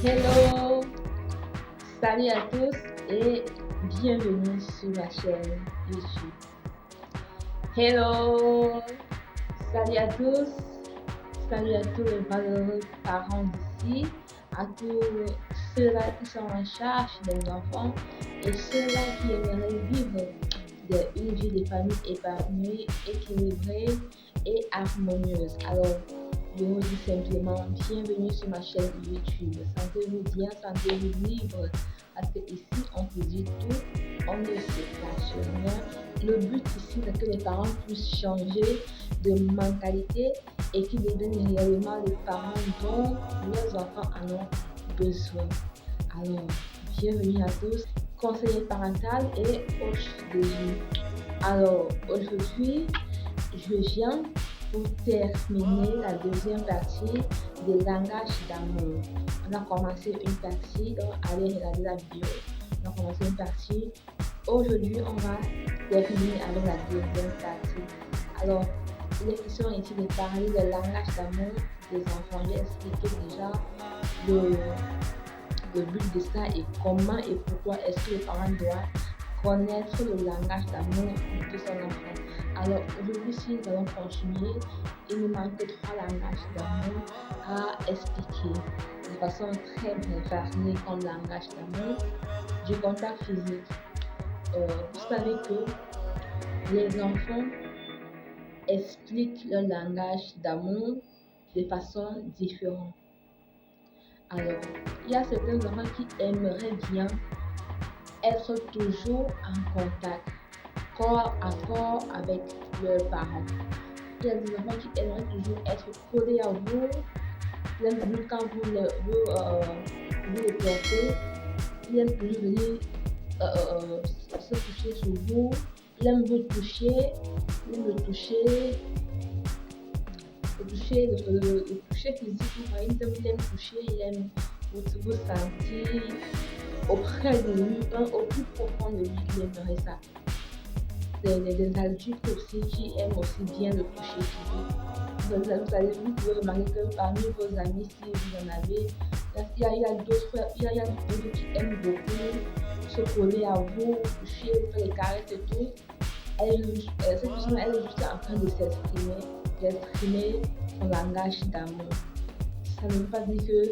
Hello, salut à tous et bienvenue sur ma chaîne YouTube. Hello, salut à tous, salut à tous les valeureux parents d'ici, à tous ceux-là qui sont en charge des enfants et ceux-là qui aimeraient vivre une vie de famille épanouie, équilibrée et harmonieuse. Alors, je vous dis simplement bienvenue sur ma chaîne YouTube. Sentez-vous bien, sentez-vous libre. Parce que ici, on peut dire tout, on ne se cache rien. Le but ici, c'est que les parents puissent changer de mentalité et qu'ils deviennent réellement les parents dont leurs enfants en ont besoin. Alors, bienvenue à tous, conseiller parental et coach de vie. Alors, aujourd'hui, je viens pour terminer la deuxième partie des langages d'amour. On a commencé une partie, donc allez regarder la vidéo. On a commencé une partie. Aujourd'hui, on va terminer avec la deuxième partie. Alors, il est question ici de parler des langages d'amour des enfants. J'ai expliqué déjà le but de ça et comment et pourquoi est-ce que les parents doivent connaître le langage d'amour de son enfant. Alors aujourd'hui, si nous allons continuer, il nous manque 3 langages d'amour à expliquer de façon très variée comme langage d'amour du contact physique. Vous savez que les enfants expliquent leur langage d'amour de façon différente. Alors, il y a certains enfants qui aimeraient bien être toujours en contact, corps à corps avec leurs parents. Il y a des enfants qui aimeraient toujours être collés à vous, même quand vous le portez, ils aiment toujours venir se coucher sur vous, ils aiment vous toucher, ils aiment le toucher physiquement, ils aiment toucher, ils aiment vous sentir auprès de lui, au plus profond de lui, il aimerait ça. Des adultes aussi qui aiment aussi bien le toucher physique. Vous pouvez remarquer que parmi vos amis, si vous en avez, il y a d'autres qui aiment beaucoup se coller à vous, toucher, faire des caresses et tout. Cette personne, elle est juste en train de d'exprimer son langage d'amour. Ça ne veut pas dire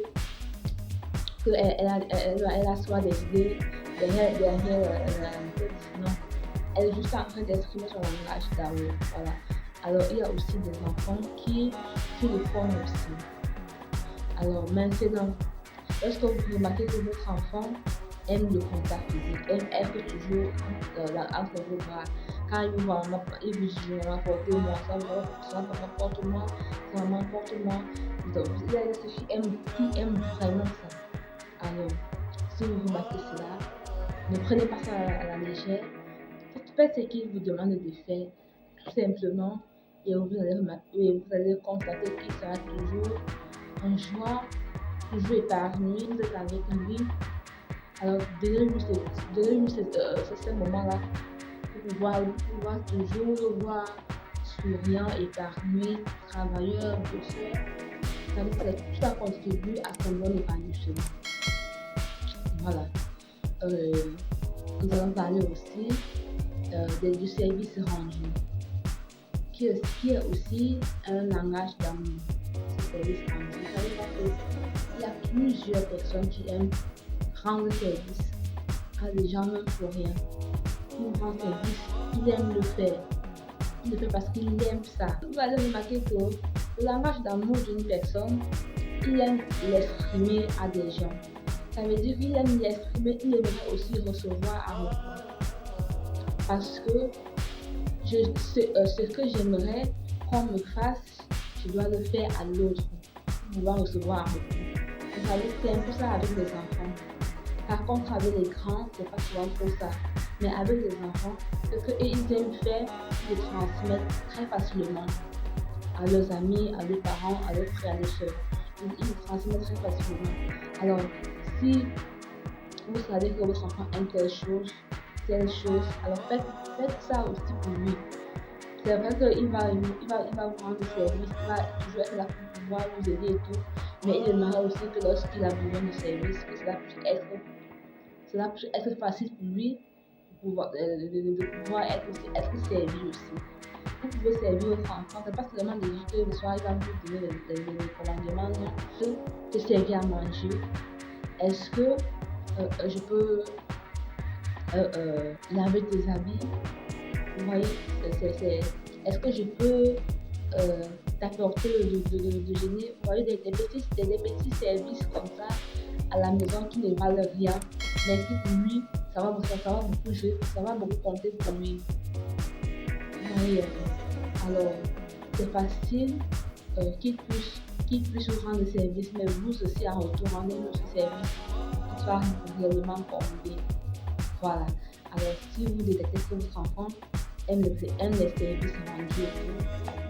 qu'elle a soit des idées derrière la tête, non. Elle est juste en train d'exprimer son langage d'amour. Voilà. Alors, il y a aussi des enfants qui le font aussi. Alors, maintenant, lorsque vous remarquez que votre enfant aime le contact physique, aime être toujours entre vos bras, quand il vous dit portez-moi, ça porte-moi, ça maman porte-moi. Donc, il y a des qui aiment vraiment ça. Alors, si vous remarquez cela, ne prenez pas ça à la légère. Faites ce qu'il vous demande de faire, tout simplement, et vous allez constater qu'il sera toujours en joie, toujours épanoui, vous êtes avec lui. Alors, donnez-lui ce moment-là pour pouvoir toujours le voir souriant, épanoui, travailleur, bosseur. Tout ça contribue à son bon épanouissement. Voilà. Nous allons parler aussi du service rendu, qui est aussi un langage d'amour. Ce service rendu. Vous savez pas qu'il y a plusieurs personnes qui aiment rendre service à des gens même pour rien. Ils rendent service, ils aiment le faire. Ils le font parce qu'ils aiment ça. Vous allez remarquer que le langage d'amour d'une personne, il aime l'exprimer à des gens. Ça veut dire qu'il aime l'exprimer, il aimerait aussi recevoir à retour. Parce que ce que j'aimerais qu'on me fasse, je dois le faire à l'autre pour pouvoir recevoir à retour. Vous savez, c'est un peu ça avec les enfants. Par contre, avec les grands, c'est pas souvent trop ça. Mais avec les enfants, ce qu'ils aiment faire, ils le transmettent très facilement à leurs amis, à leurs parents, à leurs frères et leurs soeurs. Ils le transmettent très facilement. Alors, si vous savez que votre enfant aime telle chose, alors faites ça aussi pour lui. C'est vrai qu'il va vous rendre service, il va toujours être là pour pouvoir vous aider et tout. Mais il aimerait aussi que lorsqu'il a besoin de service, que cela puisse être facile pour lui de pouvoir être servi aussi. Vous pouvez servir votre enfant, c'est pas seulement de dire que le soir il va vous donner les commandements, non. De servir à manger. Est-ce que je peux laver tes habits? Vous voyez, est-ce que je peux t'apporter de gêner? Vous voyez, des petits services comme ça à la maison qui ne valent rien, mais qui pour lui, ça va beaucoup jouer, ça va beaucoup compter pour lui. Vous voyez, alors c'est facile qu'il puisse vous rendre service, mais vous aussi en retour rendez-nous ce service qui soit réellement comblé. Voilà. Alors si vous détectez que votre enfant aime les services rendus,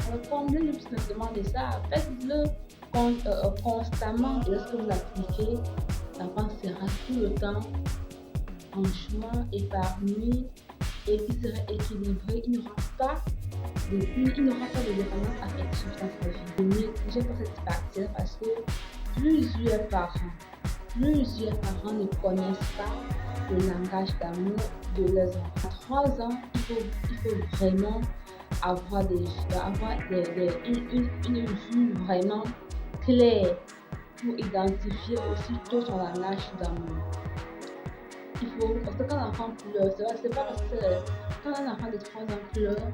alors comblez-le tout simplement de ça. Faites-le constamment. Et lorsque vous l'appliquez, l'enfant sera tout le temps en joie, épanoui et qui sera équilibré. Il n'aura pas de dépendance affective dans sa vie. J'aime pas cette partie parce que plusieurs parents ne connaissent pas le langage d'amour de leurs enfants. À 3 ans, il faut vraiment avoir une vue vraiment claire pour identifier aussitôt son langage d'amour. Parce que quand l'enfant pleure, c'est pas parce que quand un enfant de 3 ans pleure,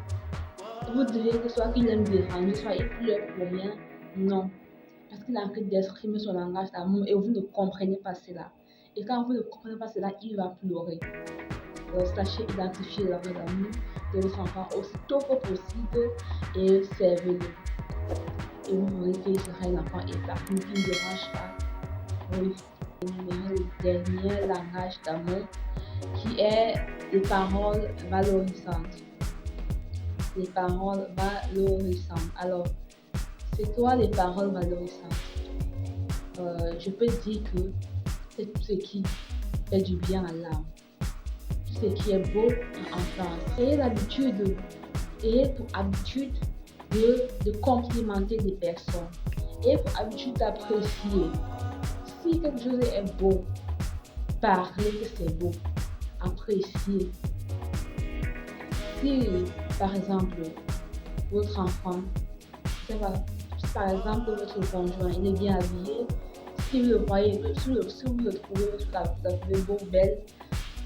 vous devez que soit qu'il aime déranger, soit il pleure pour rien. Non. Parce qu'il a envie d'exprimer son langage d'amour et vous ne comprenez pas cela. Et quand vous ne comprenez pas cela, il va pleurer. Alors sachez identifier le langage d'amour de votre enfant aussitôt que possible et servez-le. Et vous verrez qu'il sera un enfant épanoui qui ne dérange pas. Oui. Le dernier langage d'amour qui est les paroles valorisantes. Les paroles valorisantes. Alors, c'est quoi les paroles valorisantes? Je peux dire que c'est tout ce qui fait du bien à l'âme, tout ce qui est beau en enfance. Ayez pour habitude de complimenter des personnes. Ayez pour habitude d'apprécier. Si quelque chose est beau, parlez que c'est beau. Appréciez. Si, par exemple, votre enfant, par exemple, votre conjoint, il est bien habillé, si vous le voyez, si vous le trouvez, vous la trouvez beau, belle,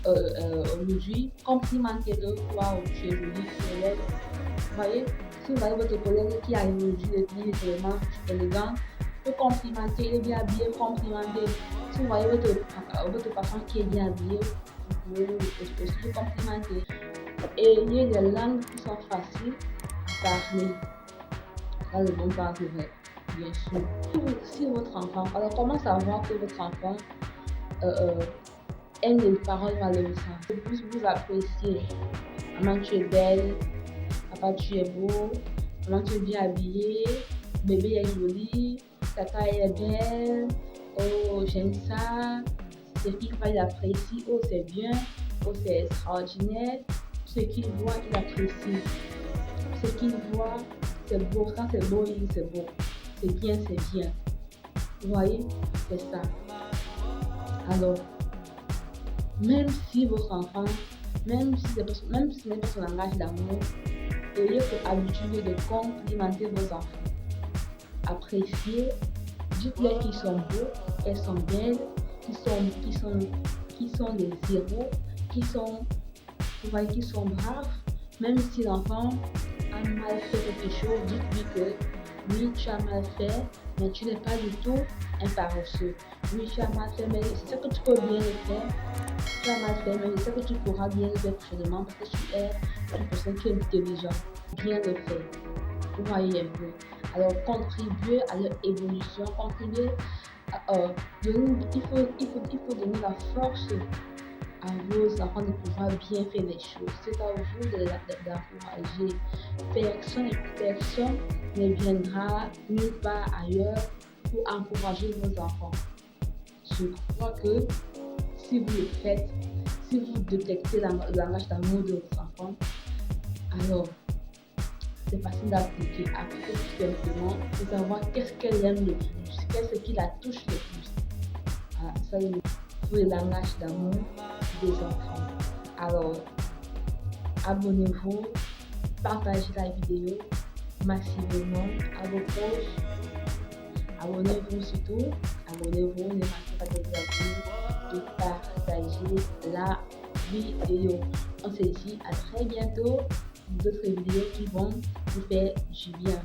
aujourd'hui, complimentez-le, waouh, tu es jolie, tu es belle. Vous voyez, si vous voyez votre collègue qui arrive aujourd'hui, il est vraiment élégant, vous complimentez, il est bien habillé, complimentez. Si vous voyez votre patron qui est bien habillé, vous pouvez aussi le complimenter. Et il y a des langues qui sont faciles à parler. Là, le bon parle vrai, bien sûr. Si votre enfant, alors comment savoir que votre enfant aime les paroles valorisantes? Vous appréciez. Maman, tu es belle. Papa, tu es beau. Maman, tu es bien habillée. Bébé est joli. Ta taille est belle. Oh, j'aime ça. Ce qu'il voit, il apprécie. Oh, c'est bien. Oh, c'est extraordinaire. Ce qu'il voit, il apprécie. Ce qu'il voit, c'est beau. Quand c'est beau, il dit c'est beau. C'est bien, c'est bien. Vous voyez, c'est ça. Alors, même si votre enfant, même si ce n'est pas son langage d'amour, ayez pour habitude de complimenter vos enfants. Appréciez, dites-leur qu'ils sont beaux, qu'elles sont belles, qu'ils sont des héros, qu'ils sont braves. Même si l'enfant a mal fait quelque chose, dites-lui que oui, tu as mal fait, mais tu n'es pas du tout un paresseux. Oui, tu as mal fait, mais c'est ça que tu peux bien le faire. Tu as mal fait, mais c'est ça que tu pourras bien le faire prochainement parce que tu es une personne qui est intelligente. Bien le faire. Vous voyez un peu. Alors, contribuer à leur évolution, il faut donner la force à vos enfants de pouvoir bien faire les choses. C'est à vous d'encourager. Personne ne viendra nulle part ailleurs pour encourager vos enfants. Je crois que si vous le faites, si vous détectez le langage d'amour de votre enfant, alors c'est facile d'appliquer. Appliquer tout simplement pour savoir qu'est-ce qu'elle aime le plus, qu'est-ce qui la touche le plus. Voilà, ça c'est le langage d'amour des enfants. Alors, abonnez-vous, partagez la vidéo massivement à vos proches. Abonnez-vous surtout, abonnez-vous, ne manquez pas de vous abonner et partagez la vidéo. On se dit à très bientôt pour d'autres vidéos qui vont vous faire du bien.